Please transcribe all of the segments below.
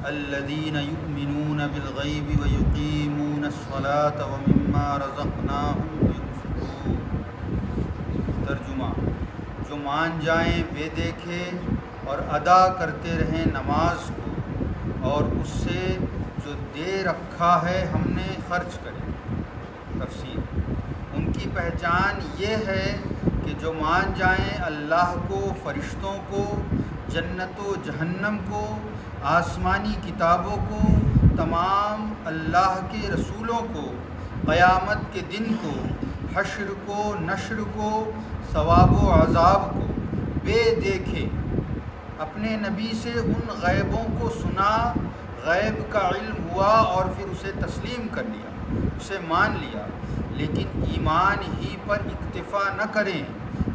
الذین یؤمنون بالغیب ویقیمون الصلاة ومما رزقناہم ينفقون۔ ترجمہ: جو مان جائیں بے دیکھے اور ادا کرتے رہیں نماز کو، اور اس سے جو دے رکھا ہے ہم نے خرچ کرے۔ تفسیر: ان کی پہچان یہ ہے کہ جو مان جائیں اللہ کو، فرشتوں کو، جنت و جہنم کو، آسمانی کتابوں کو، تمام اللہ کے رسولوں کو، قیامت کے دن کو، حشر کو، نشر کو، ثواب و عذاب کو، بے دیکھے اپنے نبی سے ان غیبوں کو سنا، غیب کا علم ہوا اور پھر اسے تسلیم کر لیا، اسے مان لیا، لیکن ایمان ہی پر اکتفا نہ کریں،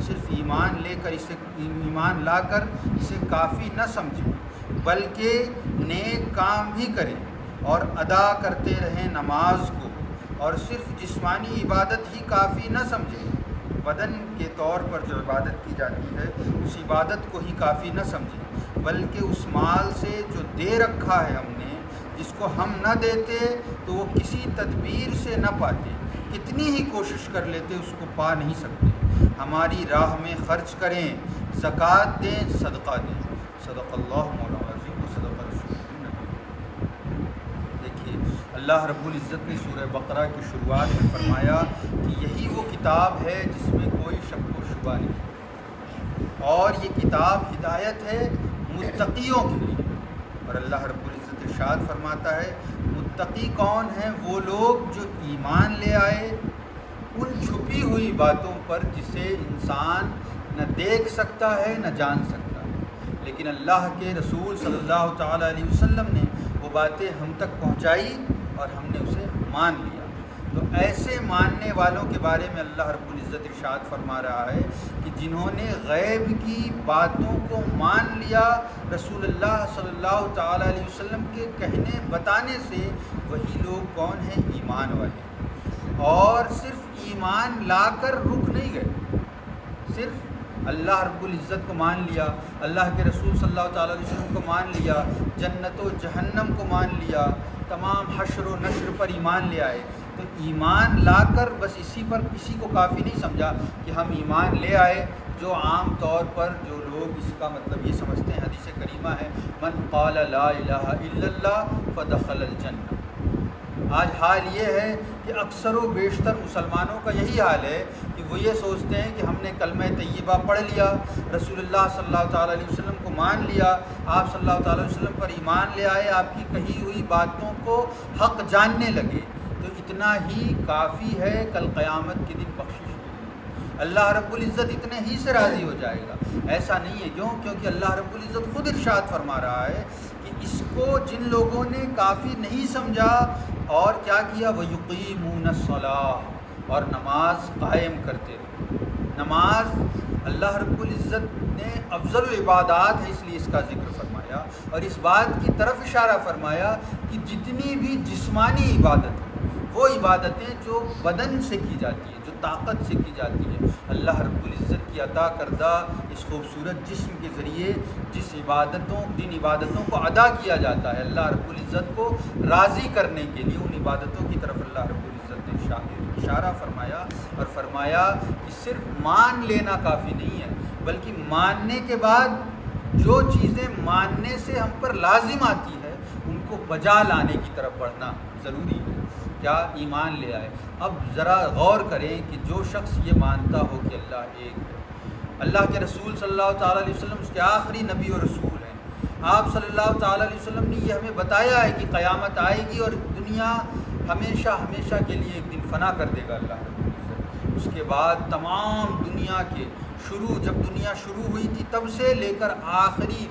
صرف ایمان لا کر اسے کافی نہ سمجھیں، بلکہ نیک کام بھی کریں اور ادا کرتے رہیں نماز کو، اور صرف جسمانی عبادت ہی کافی نہ سمجھیں، بدن کے طور پر جو عبادت کی جاتی ہے اس عبادت کو ہی کافی نہ سمجھیں، بلکہ اس مال سے جو دے رکھا ہے ہم نے، جس کو ہم نہ دیتے تو وہ کسی تدبیر سے نہ پاتے، کتنی ہی کوشش کر لیتے اس کو پا نہیں سکتے، ہماری راہ میں خرچ کریں، زکوٰۃ دیں، صدقہ دیں۔ صدق اللہ مولانا العظیم و صدق رسول النبی۔ دیکھیے، اللہ رب العزت نے سورہ بقرہ کی شروعات میں فرمایا کہ یہی وہ کتاب ہے جس میں کوئی شک و شبہ نہیں، اور یہ کتاب ہدایت ہے متقیوں کے لیے۔ اور اللہ رب العزت ارشاد فرماتا ہے، متقی کون ہیں؟ وہ لوگ جو ایمان لے آئے ان چھپی ہوئی باتوں پر جسے انسان نہ دیکھ سکتا ہے نہ جان سکتا ہے، لیکن اللہ کے رسول صلی اللہ تعالیٰ علیہ وسلم نے وہ باتیں ہم تک پہنچائی اور ہم نے اسے مان لیا۔ تو ایسے ماننے والوں کے بارے میں اللہ رب العزت ارشاد فرما رہا ہے کہ جنہوں نے غیب کی باتوں کو مان لیا رسول اللہ صلی اللہ تعالیٰ علیہ وسلم کے کہنے بتانے سے، وہی لوگ کون ہیں؟ ایمان والے۔ اور صرف ایمان لا کر رک نہیں گئے، صرف اللہ رب العزت کو مان لیا، اللہ کے رسول صلی اللہ تعالیٰ علیہ وسلم کو مان لیا، جنت و جہنم کو مان لیا، تمام حشر و نشر پر ایمان لے آئے، تو ایمان لا کر بس اسی پر کسی کو کافی نہیں سمجھا کہ ہم ایمان لے آئے، جو عام طور پر جو لوگ اس کا مطلب یہ سمجھتے ہیں، حدیث کریمہ ہے، من قال لا الہ الا اللہ فدخل الجنہ۔ آج حال یہ ہے کہ اکثر و بیشتر مسلمانوں کا یہی حال ہے کہ وہ یہ سوچتے ہیں کہ ہم نے کلمہ طیبہ پڑھ لیا، رسول اللہ صلی اللہ تعالیٰ علیہ وسلم کو مان لیا، آپ صلی اللہ تعالیٰ علیہ وسلم پر ایمان لے آئے، آپ کی کہی ہوئی باتوں کو حق جاننے لگے، تو اتنا ہی کافی ہے، کل قیامت کے دن بخشش ہوگی، اللہ رب العزت اتنے ہی سے راضی ہو جائے گا۔ ایسا نہیں ہے، کیونکہ اللہ رب العزت خود ارشاد فرما رہا ہے کہ اس کو جن لوگوں نے کافی نہیں سمجھا اور کیا کیا، وَيُقِيمُونَ الصَّلَاةَ، اور نماز قائم کرتے رہے۔ نماز اللہ رب العزت نے افضل العبادات ہے، اس لیے اس کا ذکر فرمایا، اور اس بات کی طرف اشارہ فرمایا کہ جتنی بھی جسمانی عبادت ہیں، وہ عبادتیں جو بدن سے کی جاتی ہیں، جو طاقت سے کی جاتی ہے، اللہ رب العزت کی عطا کردہ اس خوبصورت جسم کے ذریعے جن عبادتوں کو ادا کیا جاتا ہے اللہ رب العزت کو راضی کرنے کے لیے، ان عبادتوں کی طرف اللہ رب العزت نے اشارہ فرمایا، اور فرمایا کہ صرف مان لینا کافی نہیں ہے، بلکہ ماننے کے بعد جو چیزیں ماننے سے ہم پر لازم آتی ہے ان کو بجا لانے کی طرف بڑھنا ضروری ہے۔ کیا؟ ایمان لے آئے۔ اب ذرا غور کریں کہ جو شخص یہ مانتا ہو کہ اللہ ایک ہے، اللہ کے رسول صلی اللہ تعالیٰ علیہ وسلم اس کے آخری نبی و رسول ہیں، آپ صلی اللہ تعالیٰ علیہ وسلم نے یہ ہمیں بتایا ہے کہ قیامت آئے گی اور دنیا ہمیشہ ہمیشہ کے لیے ایک دن فنا کر دے گا اللہ رب العزت، اس کے بعد تمام دنیا کے جب دنیا شروع ہوئی تھی تب سے لے کر آخری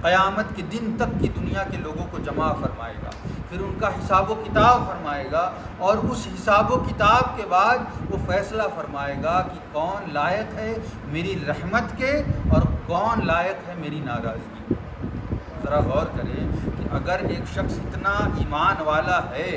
قیامت کے دن تک کی دنیا کے لوگوں کو جمع فرمائے گا، پھر ان کا حساب و کتاب فرمائے گا، اور اس حساب و کتاب کے بعد وہ فیصلہ فرمائے گا کہ کون لائق ہے میری رحمت کے اور کون لائق ہے میری ناراضگی کے۔ ذرا غور کریں کہ اگر ایک شخص اتنا ایمان والا ہے،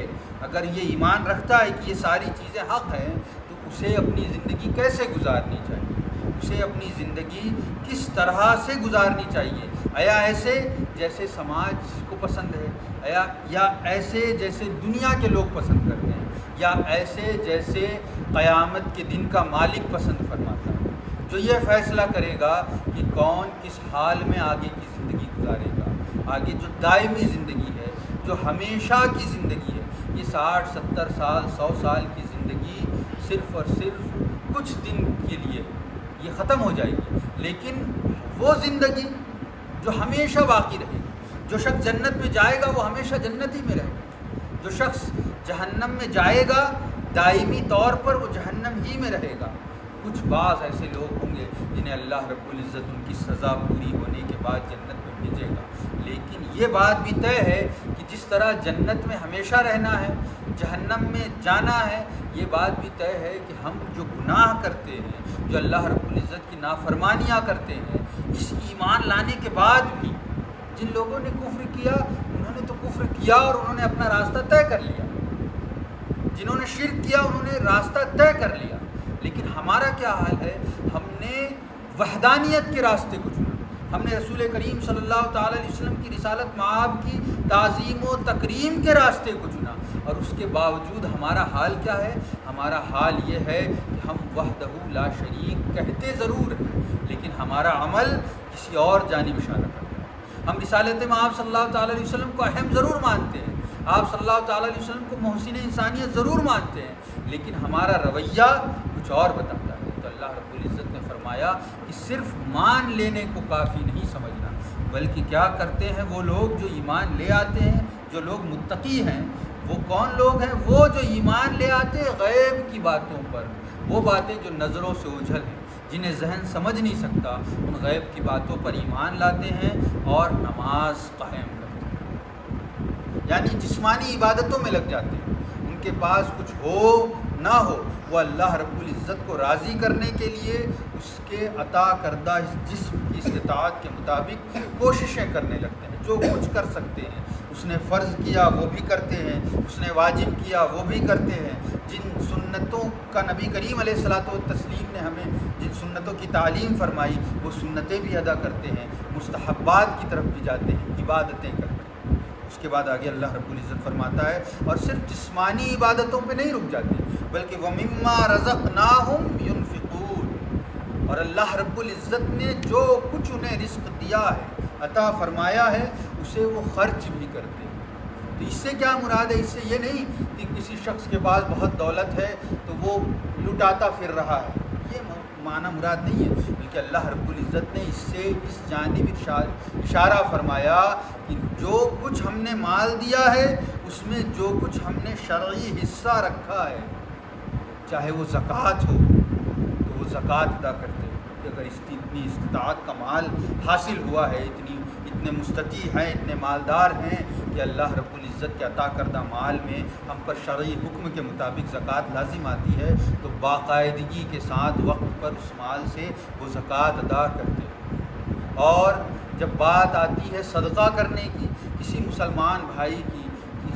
اگر یہ ایمان رکھتا ہے کہ یہ ساری چیزیں حق ہیں، تو اسے اپنی زندگی کیسے گزارنی چاہیے، اسے اپنی زندگی کس طرح سے گزارنی چاہیے آیا ایسے جیسے سماج کو پسند ہے، یا ایسے جیسے دنیا کے لوگ پسند کرتے ہیں، یا ایسے جیسے قیامت کے دن کا مالک پسند فرماتا ہے، جو یہ فیصلہ کرے گا کہ کون کس حال میں آگے کی زندگی گزارے گا، آگے جو دائمی زندگی ہے، جو ہمیشہ کی زندگی ہے۔ یہ 60 70 سال 100 سال کی زندگی صرف اور صرف کچھ دن کے لیے یہ ختم ہو جائے گی، لیکن وہ زندگی جو ہمیشہ باقی رہے گی، جو شخص جنت میں جائے گا وہ ہمیشہ جنت ہی میں رہے گا، جو شخص جہنم میں جائے گا دائمی طور پر وہ جہنم ہی میں رہے گا۔ کچھ بعض ایسے لوگ ہوں گے جنہیں اللہ رب العزت ان کی سزا پوری ہونے کے بعد جنت میں بھیجے گا، لیکن یہ بات بھی طے ہے کہ جس طرح جنت میں ہمیشہ رہنا ہے، جہنم میں جانا ہے، یہ بات بھی طے ہے کہ ہم جو گناہ کرتے ہیں، جو اللہ رب العزت کی نافرمانیاں کرتے ہیں، اس ایمان لانے کے بعد بھی جن لوگوں نے کفر کیا انہوں نے تو کفر کیا اور انہوں نے اپنا راستہ طے کر لیا، جنہوں نے شرک کیا انہوں نے راستہ طے کر لیا، لیکن ہمارا کیا حال ہے؟ ہم نے وحدانیت کے راستے کو چنا، ہم نے رسول کریم صلی اللہ تعالی علیہ وسلم کی رسالت مآب کی تعظیم و تکریم کے راستے کو چنا، اور اس کے باوجود ہمارا حال کیا ہے؟ ہمارا حال یہ ہے کہ ہم وحدہ لا شریک کہتے ضرور ہیں، لیکن ہمارا عمل کسی اور جانب اشارہ کرتا ہے۔ ہم رسالت مآب صلی اللہ تعالی علیہ وسلم کو اہم ضرور مانتے ہیں، آپ صلی اللہ تعالی علیہ وسلم کو محسن انسانیت ضرور مانتے ہیں، لیکن ہمارا رویہ کچھ اور بتاتا ہے۔ تو اللہ رب العزت نے فرمایا کہ صرف مان لینے کو کافی نہیں سمجھنا، بلکہ کیا کرتے ہیں وہ لوگ جو ایمان لے آتے ہیں، جو لوگ متقی ہیں، وہ کون لوگ ہیں؟ وہ جو ایمان لے آتے غیب کی باتوں پر، وہ باتیں جو نظروں سے اوجھل ہیں، جنہیں ذہن سمجھ نہیں سکتا، ان غیب کی باتوں پر ایمان لاتے ہیں اور نماز قائم کرتے ہیں، یعنی جسمانی عبادتوں میں لگ جاتے ہیں۔ ان کے پاس کچھ ہو نہ ہو، وہ اللہ رب العزت کو راضی کرنے کے لیے اس کے عطا کردہ جسم کی استطاعت کے مطابق کوششیں کرنے لگتے ہیں، جو کچھ کر سکتے ہیں۔ اس نے فرض کیا وہ بھی کرتے ہیں، اس نے واجب کیا وہ بھی کرتے ہیں، جن سنتوں کا نبی کریم علیہ الصلوۃ والتسلیم نے ہمیں جن سنتوں کی تعلیم فرمائی وہ سنتیں بھی ادا کرتے ہیں، مستحبات کی طرف بھی جاتے ہیں، عبادتیں کرتے ہیں۔ اس کے بعد آگے اللہ رب العزت فرماتا ہے، اور صرف جسمانی عبادتوں پہ نہیں رک جاتے بلکہ وَمِمَّا رَزَقْنَاهُمْ يُنْفِقُونَ، اور اللہ رب العزت نے جو کچھ انہیں رزق دیا ہے، عطا فرمایا ہے، اسے وہ خرچ بھی کرتے ہیں۔ تو اس سے کیا مراد ہے؟ اس سے یہ نہیں کہ کسی شخص کے پاس بہت دولت ہے تو وہ لٹاتا پھر رہا ہے، یہ معنی مراد نہیں ہے، بلکہ اللہ رب العزت نے اس سے اس جانب اشارہ فرمایا کہ جو کچھ ہم نے مال دیا ہے اس میں جو کچھ ہم نے شرعی حصہ رکھا ہے، چاہے وہ زکوٰۃ ہو تو وہ زکوٰۃ ادا کرتے ہیں، کہ اگر اتنی استطاعت کا مال حاصل ہوا ہے، اتنے مستطیع ہیں، اتنے مالدار ہیں کہ اللہ رب العزت کے عطا کردہ مال میں ہم پر شرعی حکم کے مطابق زکوٰۃ لازم آتی ہے، تو باقاعدگی کے ساتھ وقت پر اس مال سے وہ زکوٰۃ ادا کرتے ہیں۔ اور جب بات آتی ہے صدقہ کرنے کی، کسی مسلمان بھائی کی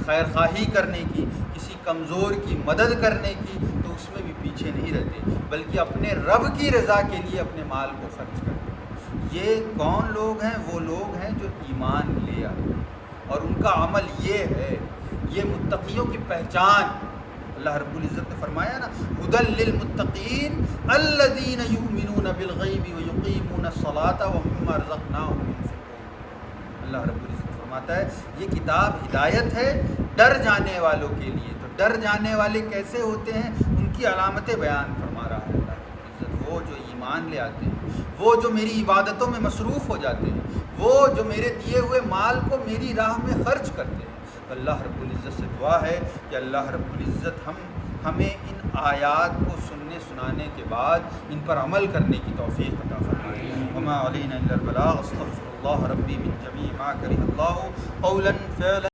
خیر خواہی کرنے کی، کسی کمزور کی مدد کرنے کی، تو اس میں بھی پیچھے نہیں رہتے، بلکہ اپنے رب کی رضا کے لیے اپنے مال کو خرچ کرتے ہیں۔ یہ کون لوگ ہیں؟ وہ لوگ ہیں جو ایمان لے آئے، اور ان کا عمل یہ ہے، یہ متقیوں کی پہچان۔ اللہ رب العزت نے فرمایا نا، هُدًى لِّلْمُتَّقِينَ الَّذِينَ يُؤْمِنُونَ بِالْغَيْبِ وَيُقِيمُونَ الصَّلَاةَ وَمِمَّا رَزَقْنَاهُمْ يُنْفِقُونَ۔ اللہ رب العزت فرماتا ہے یہ کتاب ہدایت ہے ڈر جانے والوں کے لیے۔ تو ڈر جانے والے کیسے ہوتے ہیں؟ ان کی علامتیں بیان فرما رہا ہے اللہ رب العزت۔ وہ جو ایمان لے آتے ہیں، وہ جو میری عبادتوں میں مصروف ہو جاتے ہیں، وہ جو میرے دیے ہوئے مال کو میری راہ میں خرچ کرتے ہیں۔ تو اللہ رب العزت سے دعا ہے کہ اللہ رب العزت ہمیں ان آیات کو سننے سنانے کے بعد ان پر عمل کرنے کی توفیق عطا فرمائے۔ وما علینا الا البلاغ، استغفر اللہ ربی من جمیع ما کرہ اللہ قولا فعلا